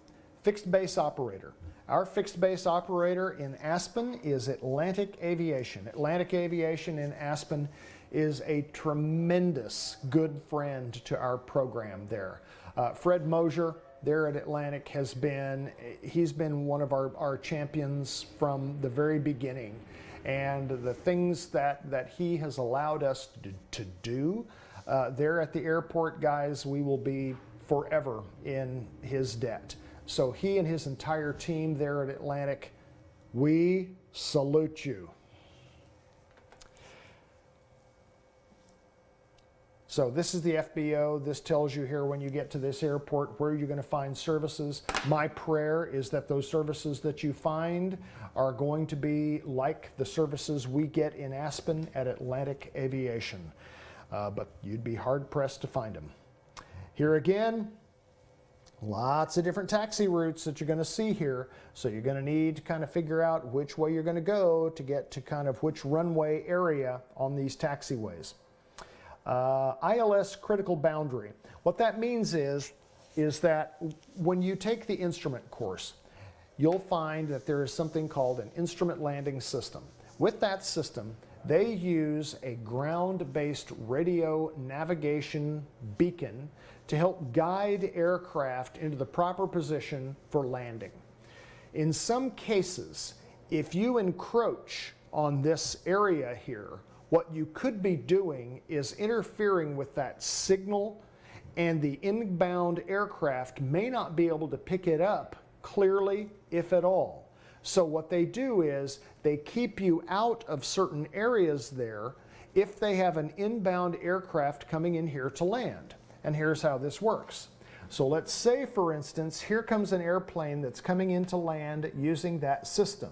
Fixed Base Operator. Our fixed base operator in Aspen is Atlantic Aviation. Atlantic Aviation in Aspen is a tremendous good friend to our program there. Fred Mosier there at Atlantic he's been one of our champions from the very beginning. And the things that he has allowed us to do there at the airport, guys, we will be forever in his debt. So he and his entire team there at Atlantic, we salute you. So this is the FBO. This tells you here when you get to this airport where you're going to find services. My prayer is that those services that you find are going to be like the services we get in Aspen at Atlantic Aviation. But you'd be hard-pressed to find them. Here again, lots of different taxi routes that you're going to see here. So you're going to need to kind of figure out which way you're going to go to get to kind of which runway area on these taxiways. ILS critical boundary. What that means is that when you take the instrument course, you'll find that there is something called an instrument landing system. With that system, they use a ground-based radio navigation beacon to help guide aircraft into the proper position for landing. In some cases, if you encroach on this area here, what you could be doing is interfering with that signal, and the inbound aircraft may not be able to pick it up clearly, if at all. So what they do is they keep you out of certain areas there if they have an inbound aircraft coming in here to land. And here's how this works. So let's say, for instance, here comes an airplane that's coming in to land using that system.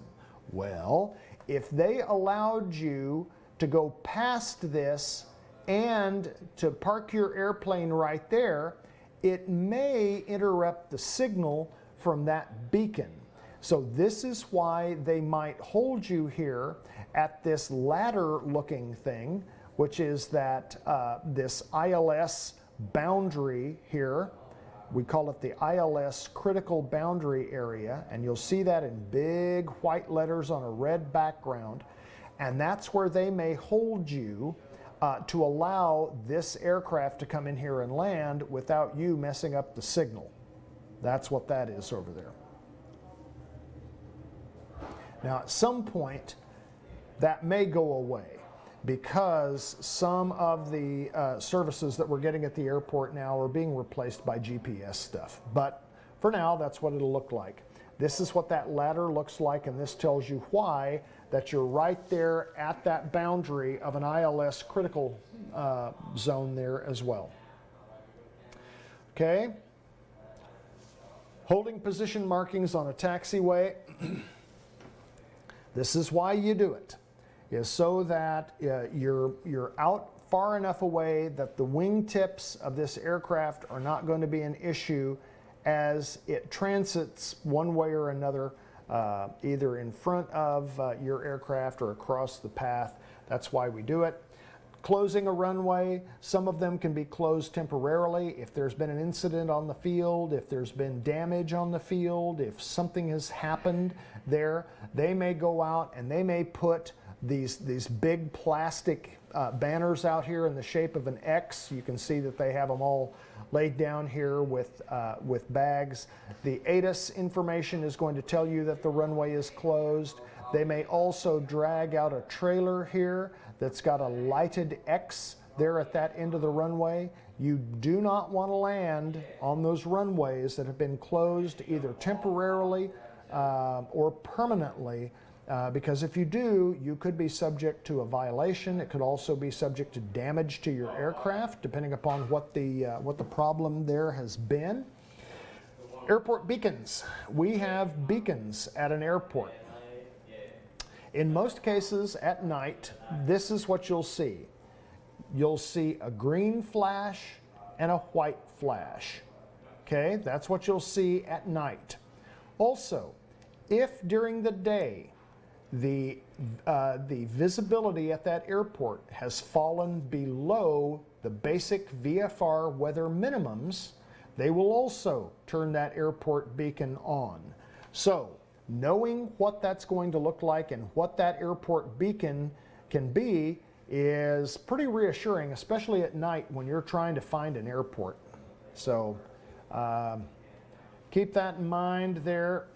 Well, if they allowed you to go past this and to park your airplane right there, it may interrupt the signal from that beacon. So this is why they might hold you here at this ladder looking thing, which is that this ILS boundary here. We call it the ILS critical boundary area, and you'll see that in big white letters on a red background. And that's where they may hold you to allow this aircraft to come in here and land without you messing up the signal. That's what that is over there. Now, at some point, that may go away because some of the services that we're getting at the airport now are being replaced by GPS stuff. But for now, that's what it'll look like. This is what that ladder looks like, and this tells you why that you're right there at that boundary of an ILS critical zone there as well. Okay. Holding position markings on a taxiway. This is why you do it. is so that you're out far enough away that the wingtips of this aircraft are not going to be an issue as it transits one way or another, either in front of your aircraft or across the path. That's why we do it. Closing a runway, some of them can be closed temporarily if there's been an incident on the field, if there's been damage on the field, if something has happened there. They may go out and they may put these big plastic banners out here in the shape of an X. You can see that they have them all laid down here with bags. The ATIS information is going to tell you that the runway is closed. They may also drag out a trailer here that's got a lighted X there at that end of the runway. You do not want to land on those runways that have been closed either temporarily or permanently, because if you do, you could be subject to a violation. It could also be subject to damage to your aircraft, depending upon what the problem there has been. Airport beacons. We have beacons at an airport. In most cases at night, this is what you'll see. You'll see a green flash and a white flash. Okay, that's what you'll see at night. Also, if during the day the visibility at that airport has fallen below the basic VFR weather minimums, they will also turn that airport beacon on. So, knowing what that's going to look like and what that airport beacon can be is pretty reassuring, especially at night when you're trying to find an airport. So keep that in mind there.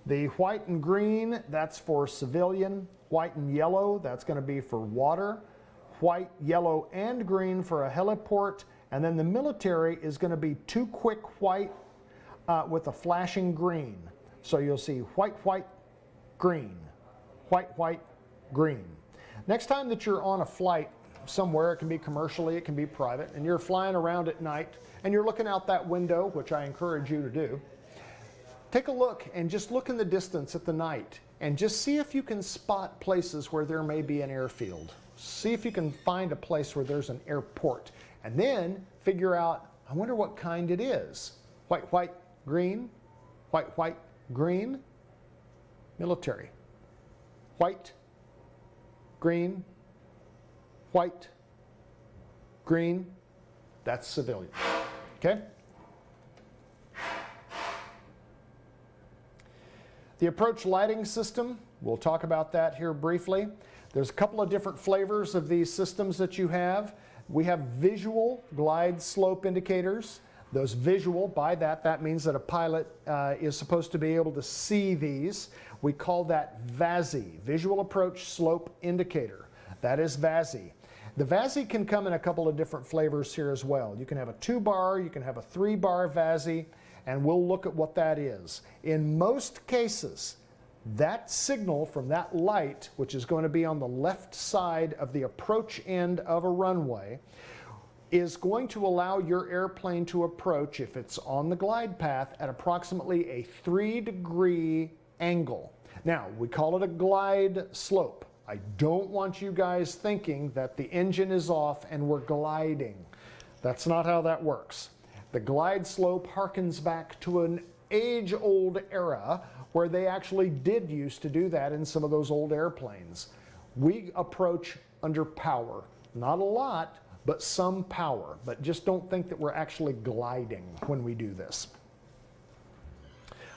The white and green, that's for civilian. White and yellow, that's going to be for water. White, yellow, and green for a heliport. And then the military is going to be two quick white with a flashing green. So you'll see white, white, green, white, white, green. Next time that you're on a flight somewhere, it can be commercially, it can be private, and you're flying around at night and you're looking out that window, which I encourage you to do, take a look and just look in the distance at the night and just see if you can spot places where there may be an airfield. See if you can find a place where there's an airport, and then figure out, I wonder what kind it is. White, white, green, white, white, green, military. White, green, white, green, that's civilian. Okay? The approach lighting system, we'll talk about that here briefly. There's a couple of different flavors of these systems that you have. We have visual glide slope indicators. Those visual, by that means that a pilot is supposed to be able to see these. We call that VASI, Visual Approach Slope Indicator. That is VASI. The VASI can come in a couple of different flavors here as well. You can have a 2-bar, you can have a 3-bar VASI, and we'll look at what that is. In most cases, that signal from that light, which is going to be on the left side of the approach end of a runway, is going to allow your airplane to approach, if it's on the glide path, at approximately a 3-degree angle. Now, we call it a glide slope. I don't want you guys thinking that the engine is off and we're gliding. That's not how that works. The glide slope harkens back to an age-old era where they actually did used to do that in some of those old airplanes. We approach under power. Not a lot, but some power. But just don't think that we're actually gliding when we do this.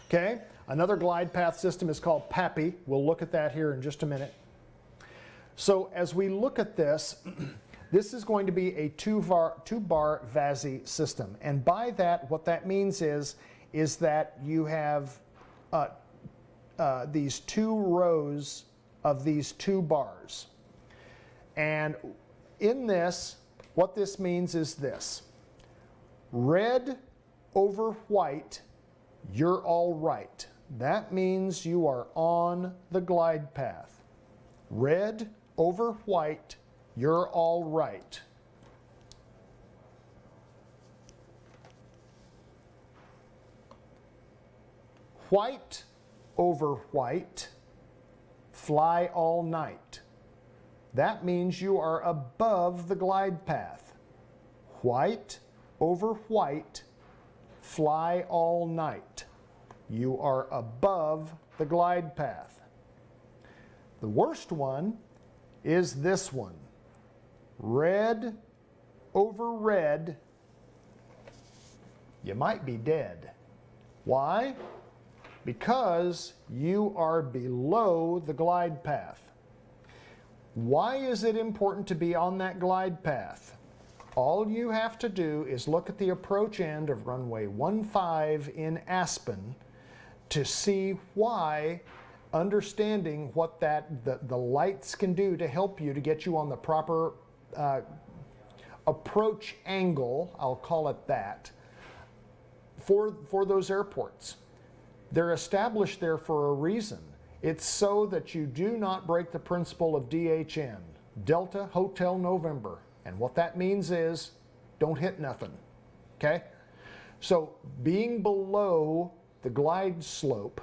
Okay, another glide path system is called PAPI. We'll look at that here in just a minute. So as we look at this, this is going to be a 2-bar VASI system. And by that, what that means is that you have these 2 rows of these 2 bars. And in this, what this means is this: red over white, you're all right. That means you are on the glide path. Red over white, you're all right. White over white, fly all night. That means you are above the glide path. White over white, fly all night. You are above the glide path. The worst one is this one. Red over red, you might be dead. Why? Because you are below the glide path. Why is it important to be on that glide path? All you have to do is look at the approach end of runway 15 in Aspen to see why, understanding what the lights can do to help you to get you on the proper approach angle, I'll call it that, for those airports. They're established there for a reason. It's so that you do not break the principle of DHN, Delta Hotel November. And what that means is don't hit nothing, okay? So being below the glide slope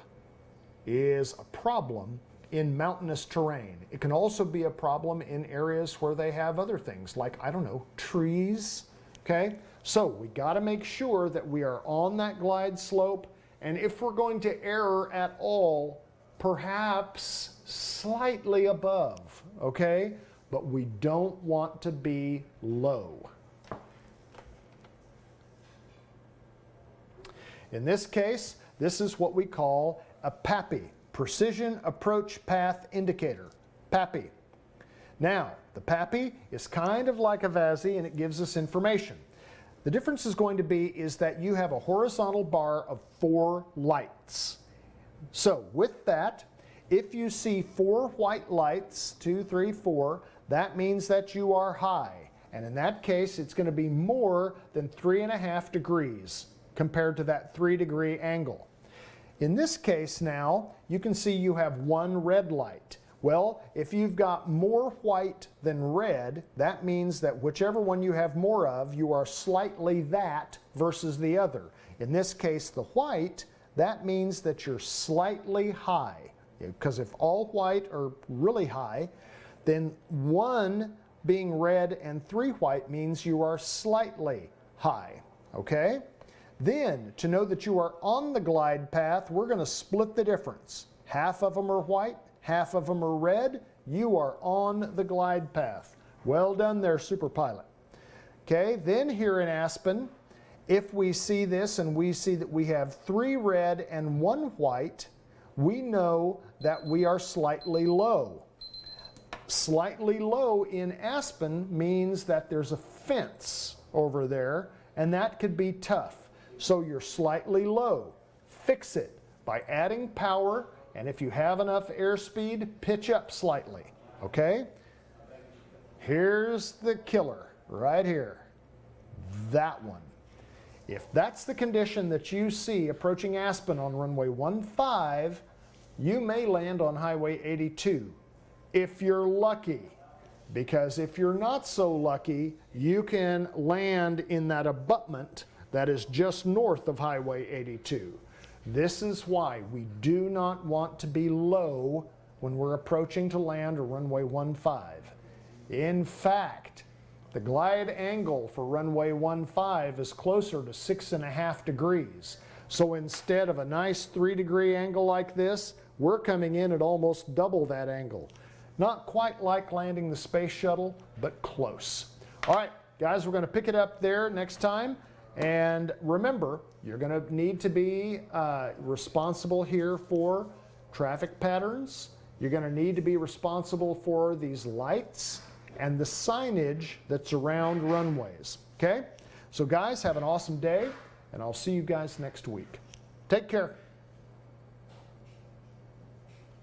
is a problem in mountainous terrain. It can also be a problem in areas where they have other things like, I don't know, trees, okay? So we gotta make sure that we are on that glide slope, and if we're going to err at all, perhaps slightly above, okay? But we don't want to be low. In this case, this is what we call a PAPI, Precision Approach Path Indicator, PAPI. Now, the PAPI is kind of like a VASI and it gives us information. The difference is going to be is that you have a horizontal bar of 4 lights. So with that, if you see 4 white lights, 2, 3, 4, that means that you are high. And in that case, it's going to be more than 3.5 degrees compared to that 3-degree angle. In this case now, you can see you have 1 red light. Well, if you've got more white than red, that means that whichever one you have more of, you are slightly that versus the other. In this case, the white, that means that you're slightly high. Because if all white are really high, then 1 being red and 3 white means you are slightly high, okay? Then, to know that you are on the glide path, we're going to split the difference. Half of them are white, half of them are red. You are on the glide path. Well done there, super pilot. Okay, then here in Aspen, if we see this and we see that we have 3 red and 1 white, we know that we are slightly low. Slightly low in Aspen means that there's a fence over there, and that could be tough. So you're slightly low. Fix it by adding power, and if you have enough airspeed, pitch up slightly, okay? Here's the killer right here, that one. If that's the condition that you see approaching Aspen on runway 15, you may land on Highway 82, if you're lucky. Because if you're not so lucky, you can land in that abutment that is just north of Highway 82. This is why we do not want to be low when we're approaching to land a runway 15. In fact, the glide angle for runway 15 is closer to 6.5 degrees. So instead of a nice 3-degree angle like this, we're coming in at almost double that angle. Not quite like landing the space shuttle, but close. All right, guys, we're going to pick it up there next time. And remember, you're going to need to be responsible here for traffic patterns. You're going to need to be responsible for these lights and the signage that's around runways. Okay? So guys, have an awesome day, and I'll see you guys next week. Take care.